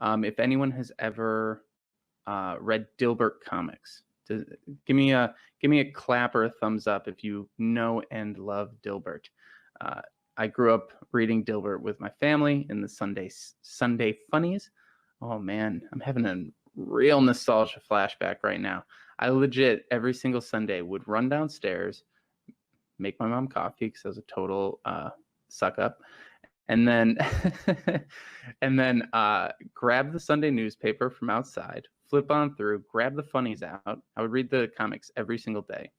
If anyone has ever read Dilbert comics, to, give me a clap or a thumbs up if you know and love Dilbert. Uh, I grew up reading Dilbert with my family in the Sunday funnies. Oh man, I'm having a real nostalgia flashback right now. I legit every single Sunday would run downstairs, make my mom coffee because I was a total suck up, and then grab the Sunday newspaper from outside, flip on through, grab the funnies out. I would read the comics every single day,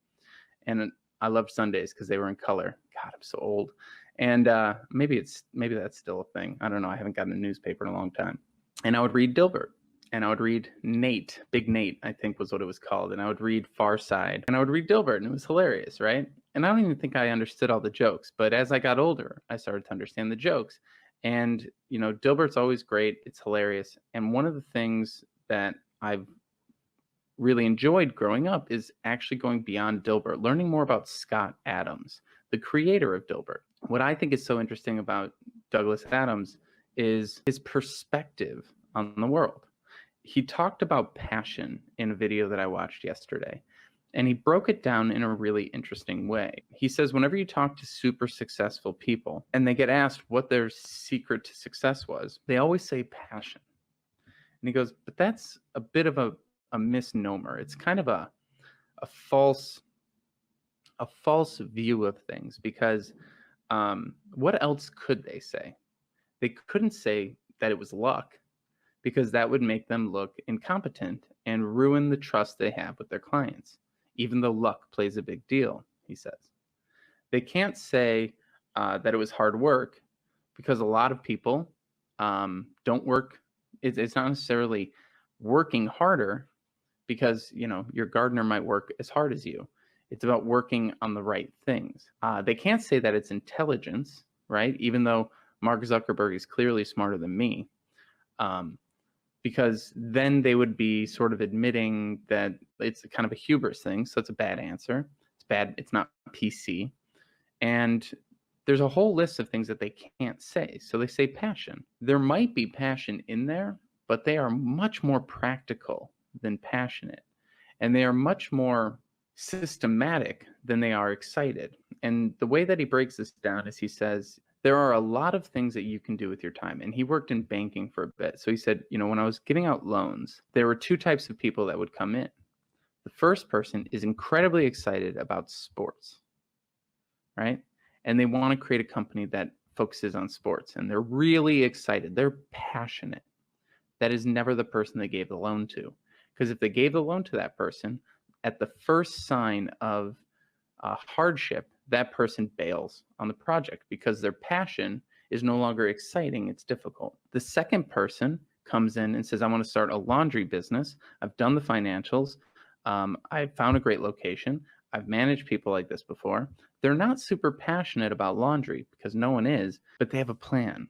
and I loved Sundays because they were in color. God, I'm so old. And maybe that's still a thing. I don't know. I haven't gotten a newspaper in a long time. And I would read Dilbert, and I would read Nate, Big Nate, I think was what it was called. And I would read Far Side, and I would read Dilbert, and it was hilarious, right? And I don't even think I understood all the jokes, but as I got older, I started to understand the jokes. And, Dilbert's always great. It's hilarious. And one of the things that I've really enjoyed growing up is actually going beyond Dilbert, learning more about Scott Adams, the creator of Dilbert. What I think is so interesting about Douglas Adams is his perspective on the world. He talked about passion in a video that I watched yesterday, and he broke it down in a really interesting way. He says whenever you talk to super successful people and they get asked what their secret to success was, they always say passion. And he goes, but that's a bit of a misnomer. It's kind of a false view of things, because what else could they say? They couldn't say that it was luck, because that would make them look incompetent and ruin the trust they have with their clients, even though luck plays a big deal, he says. They can't say that it was hard work, because a lot of people don't work. It's not necessarily working harder, because your gardener might work as hard as you. It's about working on the right things. They can't say that it's intelligence, right? Even though Mark Zuckerberg is clearly smarter than me, because then they would be sort of admitting that it's kind of a hubris thing. So it's a bad answer. It's bad. It's not PC. And there's a whole list of things that they can't say. So they say passion. There might be passion in there, but they are much more practical than passionate. And they are much more systematic than they are excited. And the way that he breaks this down is he says, there are a lot of things that you can do with your time. And he worked in banking for a bit. So he said, when I was giving out loans, there were two types of people that would come in. The first person is incredibly excited about sports, right? And they want to create a company that focuses on sports. And they're really excited. They're passionate. That is never the person they gave the loan to. Because if they gave the loan to that person, at the first sign of hardship, that person bails on the project because their passion is no longer exciting, it's difficult. The second person comes in and says, I want to start a laundry business. I've done the financials. I've found a great location. I've managed people like this before. They're not super passionate about laundry, because no one is, but they have a plan.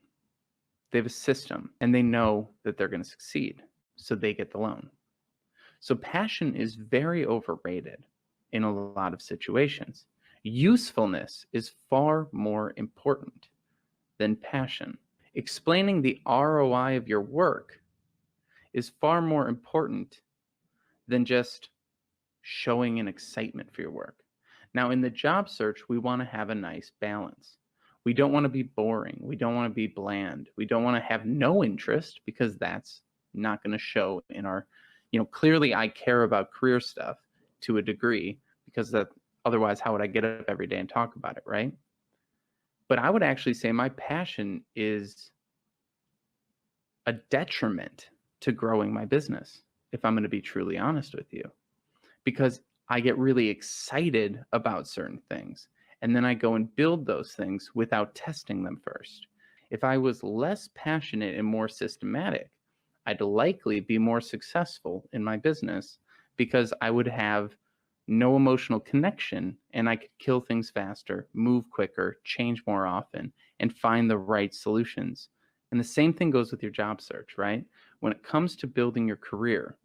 They have a system, and they know that they're going to succeed, so they get the loan. So passion is very overrated in a lot of situations. Usefulness is far more important than passion. Explaining the ROI of your work is far more important than just showing an excitement for your work. Now, in the job search, we want to have a nice balance. We don't want to be boring. We don't want to be bland. We don't want to have no interest, because that's not going to show in our, clearly I care about career stuff to a degree, because otherwise how would I get up every day and talk about it, right? But I would actually say my passion is a detriment to growing my business, if I'm going to be truly honest with you, because I get really excited about certain things, and then I go and build those things without testing them first. If I was less passionate and more systematic, I'd likely be more successful in my business, because I would have no emotional connection, and I could kill things faster, move quicker, change more often, and find the right solutions. And the same thing goes with your job search, right? When it comes to building your career,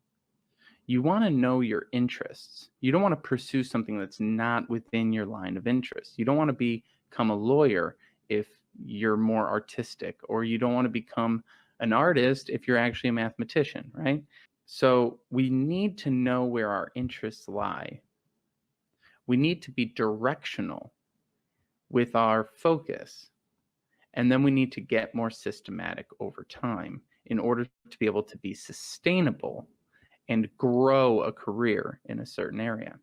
you want to know your interests. You don't want to pursue something that's not within your line of interest. You don't want to become a lawyer if you're more artistic, or you don't want to become an artist if you're actually a mathematician, right? So we need to know where our interests lie. We need to be directional with our focus. And then we need to get more systematic over time in order to be able to be sustainable and grow a career in a certain area.